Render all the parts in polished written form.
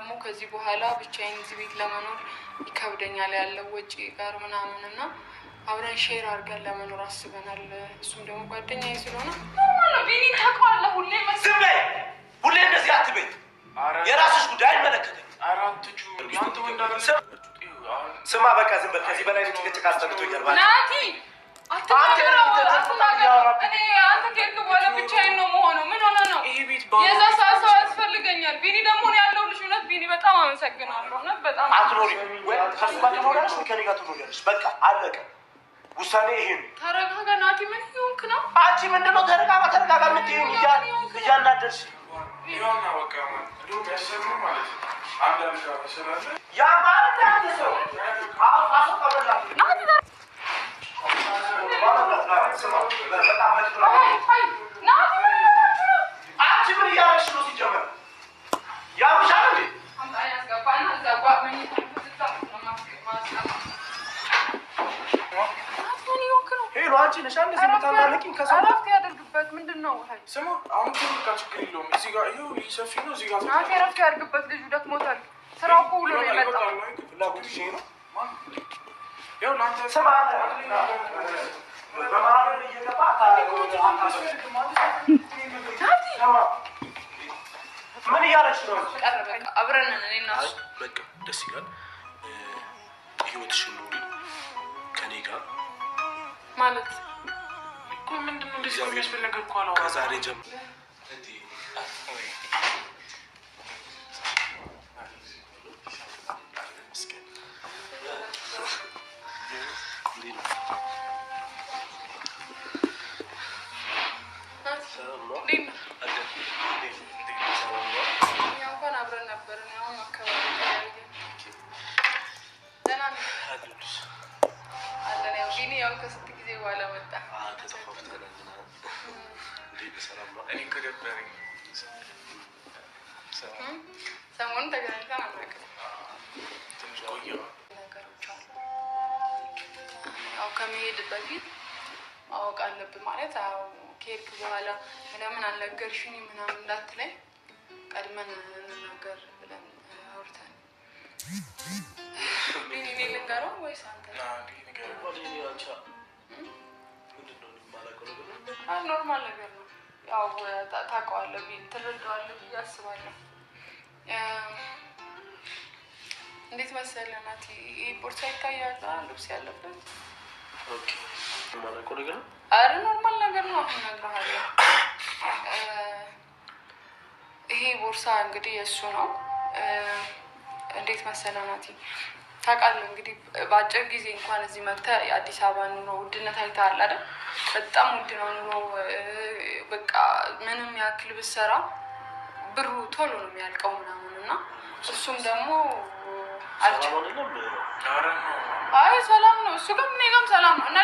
ደግሞ ከዚህ በኋላ ብቻዬን እዚህ ቤት ለመኖር ይከብደኛል ያለው ወጪ ጋር ምናምን እና አብረን ሼር አድርገን ለመኖር አስበናል። እሱም ደግሞ ጓደኛዬ ስለሆነ ቢኒ ታውቀዋለህ። ሁሌ እንደዚህ አትበይ። የራስሽ ጉዳይ አይመለከተኝም። ስማ በቃ ዝም በል። ከዚህ በላይ ጭቅጭቅ አስጠልቶኛል። ናቲ አንተ ከሄድክ በኋላ ብቻዬን ነው የምሆነው። ምን ሆነ ነው? የዛ ሰው ያስፈልገኛል። ቢኒ ደግሞ ያለው ልጅ እውነት ቢኒ በጣም አመሰግናለሁ። እውነት በጣም አትኖሪም ወይ ከሱ ጋር ትኖሪያለሽ ወይ ከእኔ ጋር ትኖሪያለሽ? በቃ አለቀ። ውሳኔ ይሄ ነው። ተረጋጋ ናቲ። ምን ይሆንክ ነው? አንቺ ምንድን ነው ተረጋጋ የምትይኝ? እያናደርሽ ይኸውና በቃ እንደውም ያሰብነው ማለት ነው አንድ አልጋ መሰላለ ያ ማለት አንተ ሰው ያደርግበት ምንድን ነው? ስማ አሁን ትልቃ ችግር የለውም። እዚህ ጋር ይኸው ሰፊ ነው። እዚህ ጋር ረፍት ያድርግበት። ልጁ ደክሞታል። ስራው እኮ ውሎ ነው የመጣው። ፍላጎትሽ ይሄ ነው? ይኸው ለአንተ ስማ በማህበር እየገባ ምን እያደረግሽ ነው? አብረን ነን እኔና እሱ። በቃ ደስ ይላል። ህይወትሽን ኑሪ ከኔ ጋር ማለት እኮ ምንድን ነው እንደዚህ የሚያስብል ነገር እኮ አለው። ከዛሬ ጀምሮ እንኳን አብረን ነበርን። አሁን አካባቢ ቢኒ ያው ከስንት ጊዜ በኋላ መጣ። እኔ ከደበረኝ ሰሞኑን ተገናኝተን አናውቅም። ትንሽ ቆየሁ። ነገሮች አሉ ያው ከመሄድ በፊት ማወቅ አለብን ማለት ያው ከሄድክ በኋላ ለምን አልነገርሽኝም ምናምን እንዳትለኝ ቀድመን እንናገር ብለን አውርተን ቢኒ እኔ ልንገረው ወይስ አንተ? ኖርማል ነገር ነው። ያው ታውቀዋለህ ቢኒ ትረዳዋለህ ብዬ አስባለሁ። እንዴት መሰለህ ናቲ፣ ይሄ ቦርሳ ይታያል ልብስ ያለበት። አረ ኖርማል ነገር ነው። አሁን እነግርሃለሁ። ይሄ ቦርሳ እንግዲህ የእሱ ነው። እንዴት መሰለህ ናቲ፣ ታውቃለህ እንግዲህ በአጭር ጊዜ እንኳን እዚህ መጥተህ የአዲስ አበባ ኑሮ ውድነት አይተሃል አይደል? በጣም ውድ ነው ኑሮ። በቃ ምንም ያክል ብትሰራ ብሩ ቶሎ ነው የሚያልቀው ምናምን እና እሱም ደግሞ አይ ሰላም ነው እሱ ጋር ምን ጋርም ሰላም ነው። እና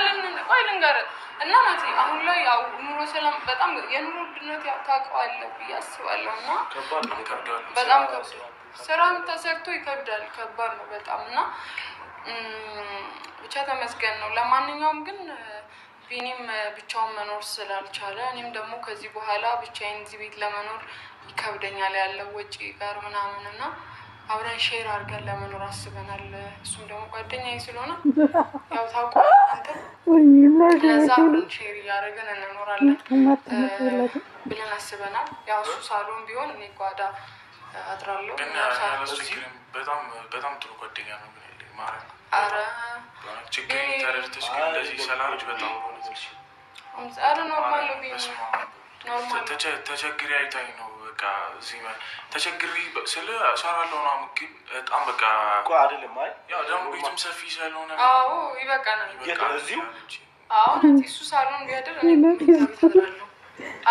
ቆይ ልንገርህ እና ናቲ አሁን ላይ ያው ኑሮ ሰላም በጣም የኑሮ ውድነት ያው ታውቀዋለህ ብዬ አስባለሁ። እና በጣም ከብዷል። ስራም ተሰርቶ ይከብዳል። ከባድ ነው በጣም እና ብቻ ተመስገን ነው። ለማንኛውም ግን ቢኒም ብቻውን መኖር ስላልቻለ እኔም ደግሞ ከዚህ በኋላ ብቻዬን እዚህ ቤት ለመኖር ይከብደኛል ያለው ወጪ ጋር ምናምን እና አብረን ሼር አድርገን ለመኖር አስበናል። እሱም ደግሞ ጓደኛዬ ስለሆነ ያው ታውቀዋለህ፣ ለዛ አብረን ሼር እያደረግን እንኖራለን ብለን አስበናል። ያው እሱ ሳሎን ቢሆን እኔ ጓዳ አድራለሁ። በጣም ጥሩ ጓደኛ ነው ማለት ነው። አረ ችግር ተረድተሽ ግን እንደዚህ ሰላምች በጣም አረ ኖርማል ነው ቢኒ ኖርማል ተቸግሪ አይታኝ ነው በቃ እዚህ ተቸግሪ ስለ እሰራለሁ ነው ግን በጣም በቃ እኮ አይደለም። አይ ያው ደግሞ ቤቱም ሰፊ ስለሆነ አዎ ይበቃናል። እዚሁ አሁን እሱ ሳሎን ቢያደር እኔ ምንታደርጋለሁ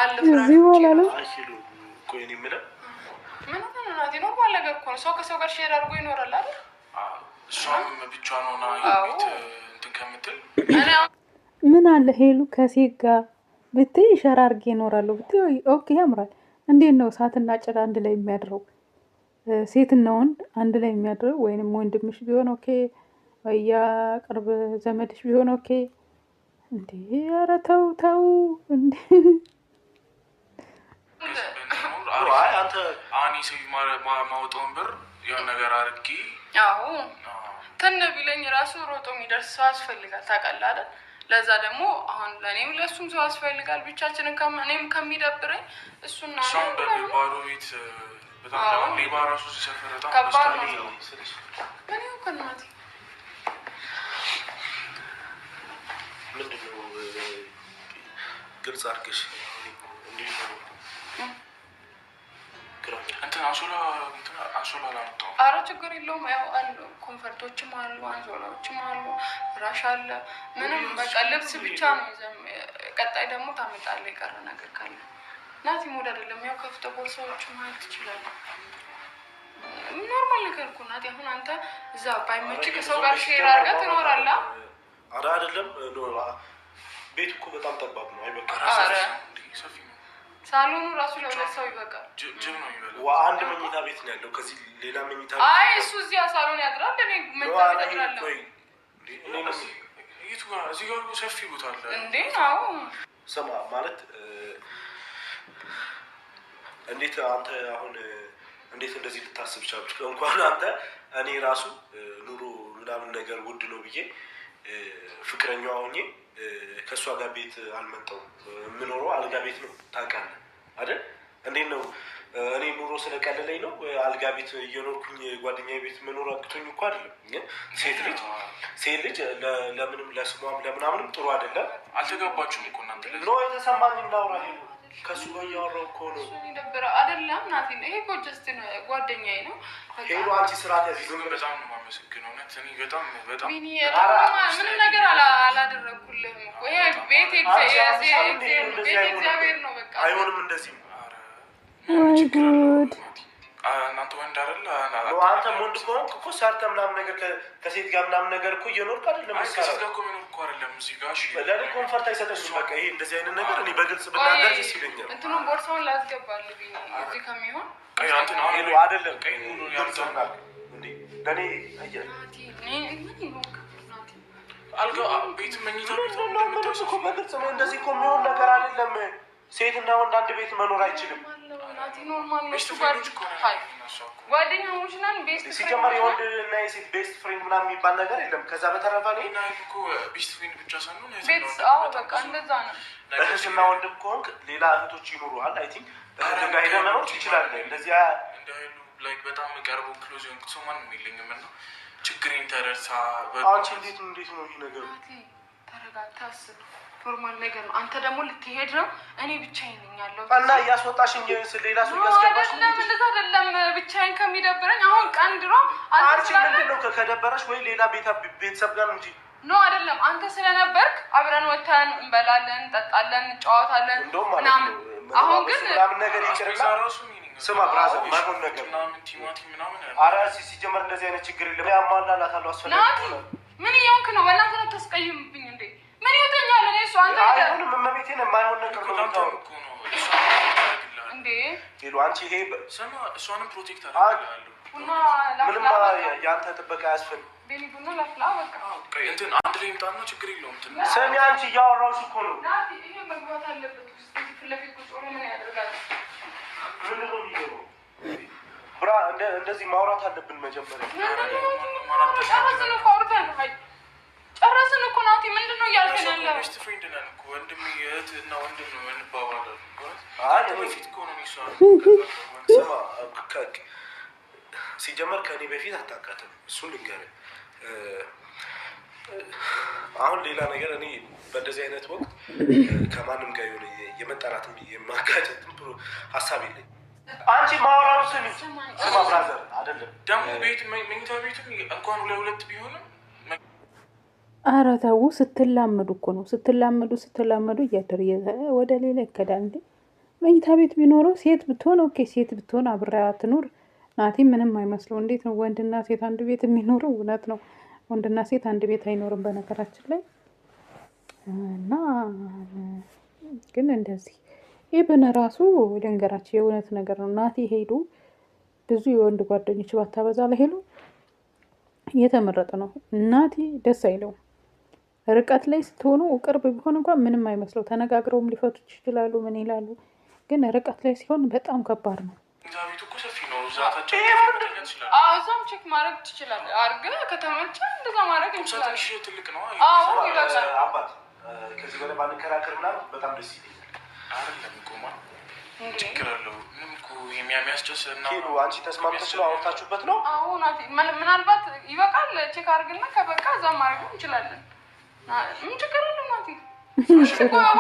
አለ ፍራንክ አይችሉ ቆይ እኔ የምለው ምን ነው ናቲ ኖርማል ነገር እኮ ነው። ሰው ከሰው ጋር ሼር አድርጎ ይኖራል አይደል? እሷም ብቻዋን ሆና ቤት እንትን ከምትል ምን አለ ሄሉ ከሴት ጋር ብትይ ሸር አድርጌ እኖራለሁ ብትይ ኦኬ ያምራል። እንዴት ነው እሳትና ጭድ አንድ ላይ የሚያድረው? ሴትና ወንድ አንድ ላይ የሚያድረው ወይንም ወንድምሽ ቢሆን ኦኬ ወያ ቅርብ ዘመድሽ ቢሆን ኦኬ። እንዴ ኧረ ተው እንዴ አኒ ሰው ማውጣውን ብር የሆነ ነገር አድርጌ አዎ ትን ቢለኝ ራሱ ሮጦ የሚደርስ ሰው ያስፈልጋል ታውቃለህ አይደል? ለዛ ደግሞ አሁን ለእኔም ለእሱም ሰው ያስፈልጋል። ብቻችንን እኔም ከሚደብረኝ እሱና ሰው ባዶ ቤት በጣም ሌባ ራሱ ሲሰፈር በጣም ከባድ ነው። እኔ እኮ እናቴ ምንድን ነው ግልጽ አድርገሽ እንትን አንሶላ ላምጣው። ኧረ ችግር የለውም። ያው አሉ ኮንፈርቶችም አሉ፣ አንሶላዎችም አሉ፣ ፍራሽ አለ። ምንም በቃ ልብስ ብቻ ነው ይዘን ቀጣይ ደግሞ ታመጣለህ የቀረ ነገር ካለ ናቲ ሞድ አይደለም። ያው ከፍተ ቦርሳዎች ማየት ትችላለህ። ኖርማል ነገር እኮ ናቲ። አሁን አንተ እዛ ባይመች ከሰው ጋር ሼር አድርገህ ትኖራለህ። ኧረ አይደለም ቤቱ እኮ በጣም ጠባብ ነው። አይበቃም። ኧረ ሰፊ ነው። ሳሎኑ ራሱ ለሁለት ሰው ይበቃል። ጅብ ነው ይበላል። አንድ መኝታ ቤት ነው ያለው። ከዚህ ሌላ መኝታ ቤት አይ እሱ እዚያ ሳሎን ያድራል። እኔ መኝታ ቤት አድራለሁ። እዚህ ጋር ሰፊ ቦታ አለ እንዴ? አዎ ስማ ማለት እንዴት አንተ አሁን እንዴት እንደዚህ ልታስብ ቻልክ? እንኳን አንተ እኔ ራሱ ኑሮ ምናምን ነገር ውድ ነው ብዬ ፍቅረኛዋ ሆኜ ከእሷ ጋር ቤት አልመጣሁም። የምኖረው አልጋ ቤት ነው ታውቃለህ አይደል? እንዴት ነው እኔ ኑሮ ስለቀለለኝ ነው አልጋ ቤት እየኖርኩኝ ጓደኛዬ ቤት መኖር አቅቶኝ እኮ አይደለም። ግን ሴት ልጅ ለምንም ለስሟም ለምናምንም ጥሩ አይደለም። አልተጋባችሁም እኮ እናንተ ነው የተሰማኝ ላውራ ከሱ ጋር እያወራሁ እኮ ነው። ይደብረው አይደለም ናቲ። ይሄ እኮ ጀስት ጓደኛዬ ነው። ሄሎ አንቺ ስርዓት ያዝ። በጣም ነው የማመሰግነው። እኔ በጣም ምንም ነገር አላደረኩልህም እኮ። ይሄ ቤት እግዚአብሔር ነው። በቃ አይሆንም እንደዚህ ነው። ወይ ጉድ! እናንተ ወንድ አይደል? አንተም ወንድ ከሆንክ እኮ ሰርተህ ምናምን ነገር ከሴት ጋር ምናምን ነገር እኮ እየኖርክ አይደለም። ከሴት ጋር እኮ መኖር እኮ አይደለም። እዚህ ጋር ለእኔ ኮንፈርት አይሰጠኝም። በቃ ይሄ እንደዚህ አይነት ነገር እኔ በግልጽ ብናገር ደስ ይለኛል። እንትኑን ቦርሳውን ላስገባልህ እዚህ ከሚሆን አይደለም ቀይ ሙሉ ያልተናል እንዴ ለኔ አልጋ ቤት መኝታ ቤት ነው እኮ በግልጽ ነው። እንደዚህ እኮ የሚሆን ነገር አይደለም። ሴትና ወንድ አንድ ቤት መኖር አይችልም። ጓደኛሞች ነን። ሲጀመር የወንድ እና የሴት ቤስት ፍሬንድ ምናምን የሚባል ነገር የለም። ከዛ በተረፈ ቤስት ፍሬንድ ብቻ ሳይሆን በቃ እንደዛ ነው። እህትና ወንድም ከሆንክ ሌላ እህቶች ይኖሩሃል። አይ ቲንክ እህት ጋር ሄደህ መኖር ትችላለህ። እንደዚያ ላይክ በጣም የቀረበው ክሎዝ የሆንኩት ሰው ማንም የለኝም እና ችግሬን ተረድታ አንቺ እንዴት ነው ይህ ነገር? ተረጋግተህ አስብ። ኖርማል ነገር ነው። አንተ ደግሞ ልትሄድ ነው። እኔ ብቻዬን ነኝ ያለው እና እያስወጣሽኝ ሌላ ሰው እያስገባሽ ነው። እንደዛ አይደለም። ብቻዬን ከሚደብረኝ አሁን ቀን ድሮ አንቺ ምንድን ነው ከደበረሽ ወይ ሌላ ቤተሰብ ጋር እንጂ ኖ አይደለም። አንተ ስለነበርክ አብረን ወተን እንበላለን፣ እንጠጣለን፣ እንጫወታለን ምናምን። አሁን ግን ምናምን ነገር ይቅርና ስማ ብራዘር ማይሆን ነገር ኧረ ሲጀመር እንደዚህ አይነት ችግር የለም። ያሟላላታለሁ አስፈላጊ ነው። ምን እየሆንክ ነው? በእናትህ ነው ተስቀይምብኝ እንዴ? ምን ይወጣኛል? እኔ እሱ አንተ አይሆንም። እመቤቴን የማይሆን ነገር ነው የምታወራው እንዴ? ሄሎ አንቺ ይሄ ስማ እሷንም ፕሮቴክት አደርጋለሁ። ምንም የአንተ ጥበቃ አያስፈልግም። ቤኒ ቡና ላፍላ በቃ እንትን አንድ ላይ ምጣና ችግር የለውም። ስሚ አንቺ እያወራሁሽ እኮ ነው። ይሄ መግባት አለበት ውስጥ ፊት ለፊት ቁጭ ብሎ ምን ያደርጋል? ምንድን ነው የሚገባው? ብራ እንደዚህ ማውራት አለብን መጀመሪያ። ጨረስን እኮ ናቲ። ምንድን ነው እያልከን ያለው? ቤስት ፍሬንድ ነን እኮ ወንድም እህት እና ወንድም ነው እንባባላለን። በፊት እኮ ነው የሚሰራ ስማ ሲጀመር ከእኔ በፊት አታውቃትም። እሱን ልንገርህ። አሁን ሌላ ነገር እኔ በእንደዚህ አይነት ወቅት ከማንም ጋር የሆነ የመጣላትም የማጋጨትም ሀሳብ የለኝም። አንቺ ማወራሩ ስሚ። ስማ ብራዘር አይደለም ደግሞ ቤት መኝታ ቤትም እንኳን ሁለት ቢሆንም ኧረ ተው። ስትላመዱ እኮ ነው ስትላመዱ እያደር ወደ ሌላ ይከዳል እንዴ። መኝታ ቤት ቢኖረው ሴት ብትሆን ኦኬ፣ ሴት ብትሆን አብራ ትኑር። ናቲ ምንም አይመስለው። እንዴት ነው ወንድና ሴት አንድ ቤት የሚኖረው? እውነት ነው ወንድና ሴት አንድ ቤት አይኖርም በነገራችን ላይ። እና ግን እንደዚህ ኢብን ራሱ ልንገራቸው የእውነት ነገር ነው። ናቲ ሄዱ ብዙ የወንድ ጓደኞች ባታበዛ ለሄሉ እየተመረጠ ነው። ናቲ ደስ አይለውም። ርቀት ላይ ስትሆኑ ቅርብ ቢሆን እንኳን ምንም አይመስለው። ተነጋግረውም ሊፈቱ ይችላሉ። ምን ይላሉ። ግን ርቀት ላይ ሲሆን በጣም ከባድ ነው። ቤቱ እኮ ሰፊ ነው። ብዛታቸው እዛም ቼክ ማድረግ ትችላለህ። አድርገህ ከተመቸ እንደዛ ማድረግ እንችላለን። ትልቅ ነው። አባት ከዚህ በላይ ባንከራከር ምናምን በጣም ደስ ይለኛል። አይደለም ቆማ ችግር አለው። ምንም እኮ የሚያስጨስ እና አንቺ ተስማምተሽ ነው አውርታችሁበት ነው? አዎ ናቲ፣ ምናልባት ይበቃል። ቼክ አድርግና ከበቃ እዛም ማድረግ እንችላለን። ምን ችግር አለው ናቲ?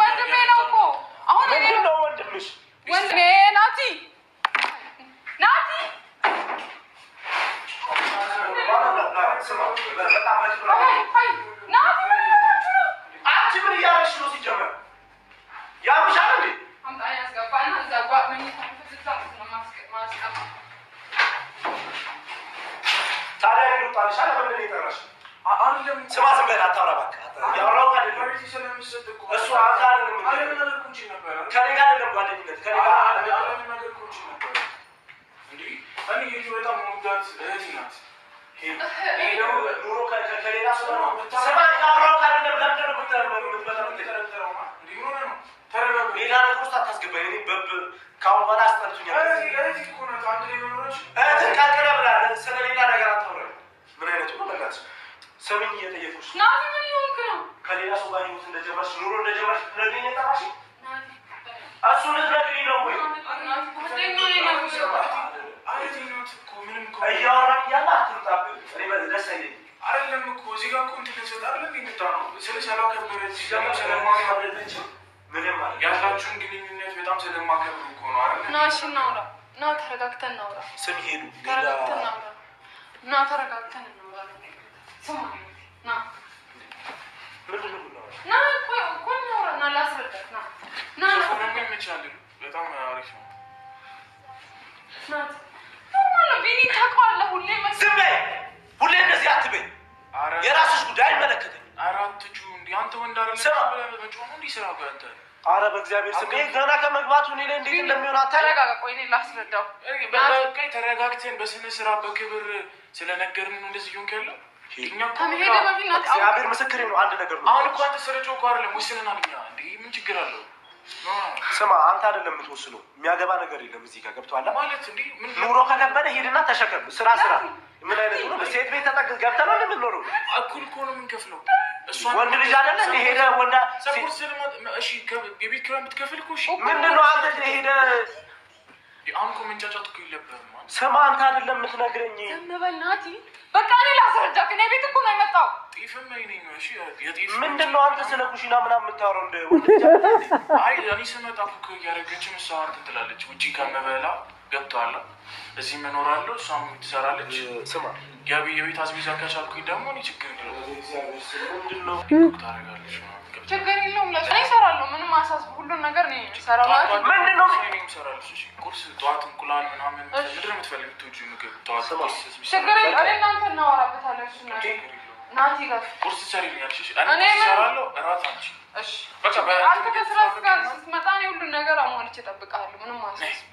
ወንድሜ ነው እኮ አሁን ነው ወንድምሽ። ወንድሜ ናቲ ናቲ አንቺ ምን እያደረግሽ ነው? ሲጀመር ያምሻል እንዴ? ታዲያ ይሉጣልሽ አለ ምንድን ነው የጠራሽ? ስማ ዝም በል አታውራ እባክህ። ያወራው እሱ አንተ አይደለም ከኔ ጋር አይደለም ጓደኝነት ከኔ ጋር ኑሮ ከሌላ ሰው ነው። ስማ ያወራው አይደለም ሌላ ነገር ውስጥ አታስገባኝ። እኔ ከአሁን በኋላ አስጠልቶኛል። ትንቃቀለ ብላ ስለ ሌላ ነገር አታውራኝ። ምን አይነቱ ነው? በእናትሽ ስሚኝ እየጠየኩሽ ከሌላ ሰው ጋር ህይወት እንደጀመርሽ ኑሮ እንደጀመርሽ ትነግሪኝ የጠራሽ እሱን ልትነግሪኝ ነው ወይ? እያወራን እያለ አትምጣብኝ። እኔ ደስ አይለኝም። አይደለም እኮ እዚህ ጋር እኮ እንትን ልሰጥ አይደለም የሚመጣ ነው። ስለሰላው ከበረች ደግሞ ስለማከብረች ምንም ያላችሁን ግንኙነት በጣም ስለማከብር እኮ ነው አይደል? ና እሺ እናውራ። ና ተረጋግተን እናውራ። ስም ሄዱ ተረጋግተን እናውራ። ና ተረጋግተን እናውራ። ስማ ና ምንድን ነው የምናወራው? ና እኮ እናውራ። ና ላስረዳት። ና ና ምን ይመቻል? በጣም አሪፍ ነው። ና ኖርማል ነው። ቢኒ ታውቀዋለህ። ዝም በይ። ሁሌ እንደዚህ አትበይ። የራስሽ ጉዳይ አይመለከተኝም። አራትቹ እንዴ አንተ ወንድ አይደለም ብለህ በመጮህ ነው እንዴ ስራ ጋር አንተ? ኧረ በእግዚአብሔር ስም ገና ከመግባቱ እኔ ላይ እንዴት እንደሚሆን አታውቅም። ተረጋጋ። ቆይ እኔ ላስረዳው። በቃ ተረጋግተን በስነ ስርዓት በክብር ስለነገርን ነው እንደዚህ ይሁን ካለው እግዚአብሔር ምስክሬ ነው። አንድ ነገር ነው። አሁን እኮ አንተ ስለጮህ እኮ አይደለም ወስነናል እኛ። እንዴ ምን ችግር አለው? ስማ አንተ አይደለም የምትወስነው። የሚያገባ ነገር የለም እዚህ ጋር ገብቶሃል ማለት እንዴ? ኑሮ ከከበደ ሄድና ተሸከም። ስራ ምን አይነት ነው? ሴት ቤት ገብተህ ነው የምትኖረው? እኩል እኮ ነው የምንከፍለው። ወንድ ልጅ አይደለ እንደ ሄደ ወንዳ ሰፖርት ስለማት እሺ የቤት ኪራይ የምትከፍል እኮ እሺ ምንድን ነው አንተ ሄደ አሁን እኮ መንጫጫት እኮ የለብህም። ስማ አንተ አይደለም የምትነግረኝ። ዝም በል ናቲ። በቃ እኔ ላስረዳህ። እኔ ቤት እኮ ነው የመጣው። ጤፍም ነኝ ነው እሺ። የጤፍ ምንድን ነው አንተ ስለ ኩሽና ምናምን የምታወራው? እንደ አይ እኔ ስመጣ እኮ እያደረገችም እሷ እንትን ትላለች። ውጪ ከምበላ ገብቶሃል። እዚህ መኖራለሁ እሷም ትሰራለች። ስማ የቤት አስቤዛ ከቻልኩኝ ደግሞ እኔ ችግር የለውም። ምንድን ነው ታደርጋለች? ችግር የለውም። እኔ እሰራለሁ። ምንም አሳስብ። ሁሉን ነገር እኔ እሰራለሁ። ምንድን ነው እሰራለሁ? እሺ ቁርስ ጠዋት እንቁላል ምናምን ምንድን ነው የምትፈልጊው? የምትወጂው ምግብ ጠዋት ቁርስ ችግር የለውም። እኔ እናንተ እናወራበታለን። እሱ ናቲ ጋር ቁርስ ትሰሪልኛለሽ? እሺ እኔ እሰራለሁ። እራት አንቺ እሺ። በቃ አንተ ከስራ ጋር ስትመጣ እኔ ሁሉን ነገር አሟልቼ እጠብቅሃለሁ። ምንም አሳስብ።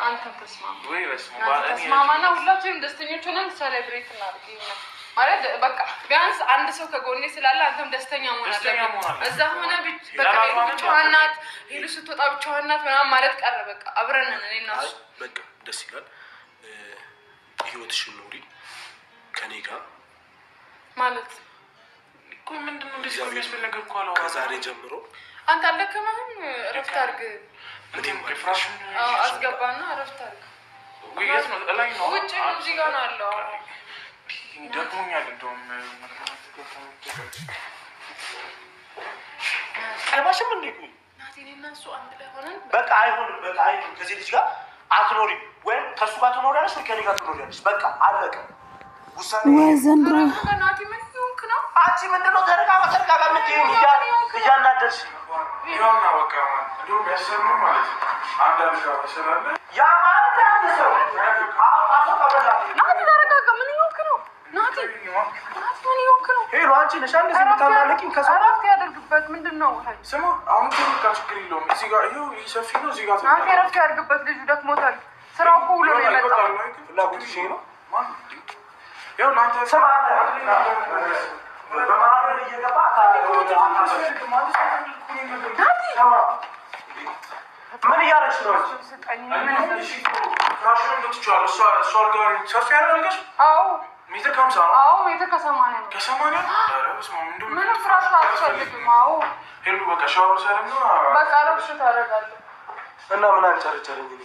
አንተም ተስማማና ሁላችንም ደስተኞች ሆነን ሴሌብሬት እናድርግ። ማለት በቃ ቢያንስ አንድ ሰው ከጎኔ ስላለ አንተም ደስተኛ መሆን አለብህ። እዛ ሆነ በቃ ብቻዋን ናት፣ ሄሉ ስትወጣ ብቻዋን ናት ምናምን ማለት ቀረ። በቃ አብረን ነን እኔ እና እሱ። በቃ ደስ ይላል። ህይወትሽን ኑሪ ከኔ ጋር ማለት እኮ ምንድን ነው እንደዚህ የሚያስብል ነገር እኮ አለው። ከዛሬ ጀምሮ አንተ አልደከመህም? እረፍት አድርግ። ፍራሽን አስገባና እረፍት አድርግ። የት ነው? ላይ ነው? ውጭ ነው። እዚህ ጋር ነው ያለው። ደክሞኛል። እንደውም አይባሽም እንዴ? ናቲ እና እሱ አንድ ላይ ሆነን በቃ አይሆንም። በቃ አይሆንም። ከዚህ ልጅ ጋር አትኖሪም። ወይም ከእሱ ጋር ትኖሪያለሽ ወይ ከኔ ጋር ትኖሪያለሽ። በቃ አለቀ። ውሳኔ ወይ ዘንድሮ ናቲ ምን ይሆንክ ነው? አንቺ ምንድን ነው ተረጋጋ የምትይው? እያናደርሽ ይኸውና በቃ እንደውም ያሰብነው ማለት ነው አንድ አልጋ ስላለ ያ ማለት አንድ ሰው ናቲ ተረጋጋ። ምን ይሆንክ ነው? ናቲ ምን ይሆንክ ነው? ሄሎ አንቺ ነሽ አንድ እዚህ የምታናለቂኝ? ከሰው እረፍት ያደርግበት። ምንድን ነው? ስማ አሁን በቃ ችግር የለውም። እዚህ ጋር ይኸው ሰፊ ነው። እዚህ ጋር ናቲ እረፍት ያደርግበት። ልጁ ደክሞታል። ስራው እኮ ውሎ ነው የመጣው። ፍላጎትሽ ነው ያው እናንተ ስማ በማህበር እየገባ ምን እያደረግሽ ነው? ፍራሹን ትችዋለሁ። እሷ ጋር ሰፊ ያደረገች? አዎ ሜትር ከ50 ነው። አዎ ሜትር ከ80 ነው። ከ80 ምንም ፍራሽ አያስፈልግም። አዎ ሄሉ በቃ ሻወር ሰረና በቃ ረብሽ ታደርጋለህ እና ምን አንጨርጨርኝ እኔ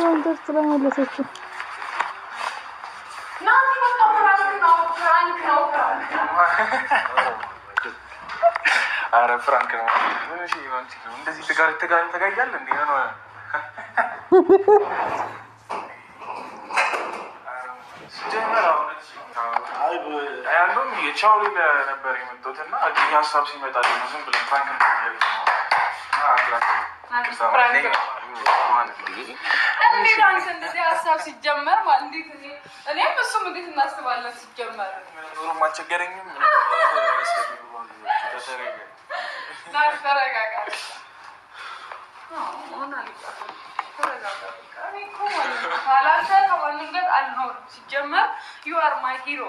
አንተ ስለመለሰችው ኧረ ፍራንክ ነው። እንደዚህ ተጋያል እንዴ ነው? ያለውም የቻው ነበር የመጣሁት እና ሀሳብ ሲመጣ ዝም ብለን ፍራንክ እንዴት አንተ እንደዚህ ሀሳብ ሲጀመር ማለት እንዴት እኔም እሱም እንዴት እናስባለን ሲጀመር ኑሮም አልቸገረኝም። ተረጋጋ። ካላንተ ከማንም ጋር አልኖርም ሲጀመር ዩ አር ማይ ሂሮ